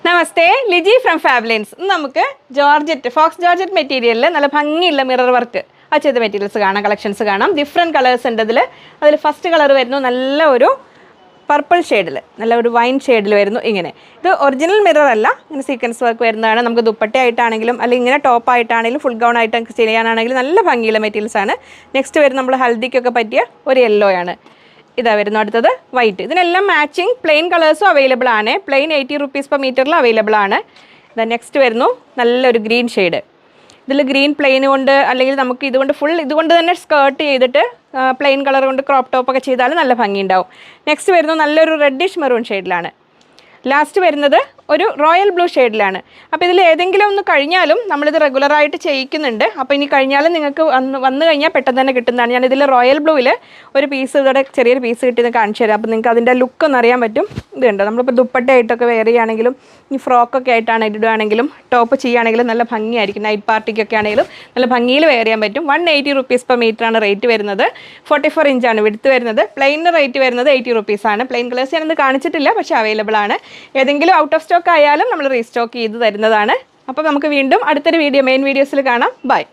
നമസ്തേ, Liji from Fablines. നമുക്ക് georgette, Fox georgette മെറ്റീരിയലിൽ നല്ല ഭംഗിയുള്ള മിറർ വർക്ക് ചെയ്ത മെറ്റീരിയൽസ് കാണാം, കളക്ഷൻസ് കാണാം. ഡിഫറെൻറ്റ് കളേഴ്സ് ഉണ്ട് അതിൽ ഫസ്റ്റ് കളർ വരുന്നു നല്ല ഒരു പർപ്പിൾ ഷെയ്ഡിൽ, നല്ല ഒരു വൈൻ ഷെയ്ഡിൽ വരുന്നു. ഇങ്ങനെ ഇത് ഒറിജിനൽ മിറർ അല്ല, ഇങ്ങനെ സീക്വൻസ് വർക്ക് വരുന്നതാണ്. നമുക്ക് ദുപ്പട്ടയായിട്ടാണെങ്കിലും അല്ലെങ്കിൽ ഇങ്ങനെ ടോപ്പായിട്ടാണെങ്കിലും ഫുൾ ഗൗൺ ആയിട്ട് ചെയ്യാനാണെങ്കിലും നല്ല ഭംഗിയുള്ള മെറ്റീരിയൽസ് ആണ്. നെക്സ്റ്റ് വരുന്നത് നമ്മൾ ഹൽദിക്കൊക്കെ പറ്റിയ ഒരു യെല്ലോ ആണ്. ഇതാ വരുന്നു അടുത്തത് വൈറ്റ്. ഇതിനെല്ലാം മാച്ചിങ് പ്ലെയിൻ കളേഴ്സും അവൈലബിൾ ആണ്. Plain 80 rupees per meter available ആണ്. ഇതാ നെക്സ്റ്റ് വരുന്നു നല്ലൊരു ഗ്രീൻ ഷെയ്ഡ്. ഇതിൽ ഗ്രീൻ പ്ലെയിൻ കൊണ്ട് അല്ലെങ്കിൽ നമുക്ക് ഇതുകൊണ്ട് തന്നെ സ്കേർട്ട് ചെയ്തിട്ട് പ്ലെയിൻ കളർ കൊണ്ട് ക്രോപ്പ് ടോപ്പൊക്കെ ചെയ്താൽ നല്ല ഭംഗിയുണ്ടാവും. നെക്സ്റ്റ് വരുന്നു നല്ലൊരു റെഡിഷ് മെറൂൺ ഷെയ്ഡിലാണ്. ലാസ്റ്റ് വരുന്നത് ഒരു റോയൽ ബ്ലൂ ഷെയ്ഡിലാണ്. അപ്പോൾ ഇതിൽ ഏതെങ്കിലും ഒന്ന് കഴിഞ്ഞാലും നമ്മളിത് റെഗുലറായിട്ട് ചെയ്യിക്കുന്നുണ്ട്. അപ്പോൾ ഇനി കഴിഞ്ഞാലും നിങ്ങൾക്ക് വന്നു കഴിഞ്ഞാൽ പെട്ടെന്ന് തന്നെ കിട്ടുന്നതാണ്. ഞാനിതിൽ റോയൽ ബ്ലൂവിൽ ഒരു പീസ് ഇവിടെ ചെറിയൊരു പീസ് കിട്ടിയത് കാണിച്ചു തരാം. അപ്പോൾ നിങ്ങൾക്ക് അതിൻ്റെ ലുക്കൊന്ന് അറിയാൻ പറ്റും. ഇതുണ്ട്, നമ്മളിപ്പോൾ ദുപ്പട്ടയായിട്ടൊക്കെ വെയർ ചെയ്യുകയാണെങ്കിലും ഈ ഫ്രോക്കൊക്കെ ആയിട്ടാണ് ഇടുകയാണെങ്കിലും ടോപ്പ് ചെയ്യുകയാണെങ്കിലും നല്ല ഭംഗിയായിരിക്കും. നൈറ്റ് പാർട്ടിക്കൊക്കെ ആണെങ്കിലും നല്ല ഭംഗിയിൽ വെയർ ചെയ്യാൻ പറ്റും. 180 rupees per meter ആണ് റേറ്റ് വരുന്നത്. 44 ഇഞ്ചാണ് വിഡ്ത്ത് വരുന്നത്. പ്ലെയിനിന് റേറ്റ് വരുന്നത് 80 rupees ആണ്. പ്ലെയിൻ കളേഴ്സ് ഞാനൊന്ന് കാണിച്ചിട്ടില്ല, പക്ഷേ അവൈലബിൾ ആണ്. ഏതെങ്കിലും ഔട്ട് ഓഫ് സ്റ്റോക്ക് ആയാലും നമ്മൾ റീസ്റ്റോക്ക് ചെയ്ത് തരുന്നതാണ്. അപ്പോൾ നമുക്ക് വീണ്ടും അടുത്തൊരു മെയിൻ വീഡിയോസിൽ കാണാം. ബൈ.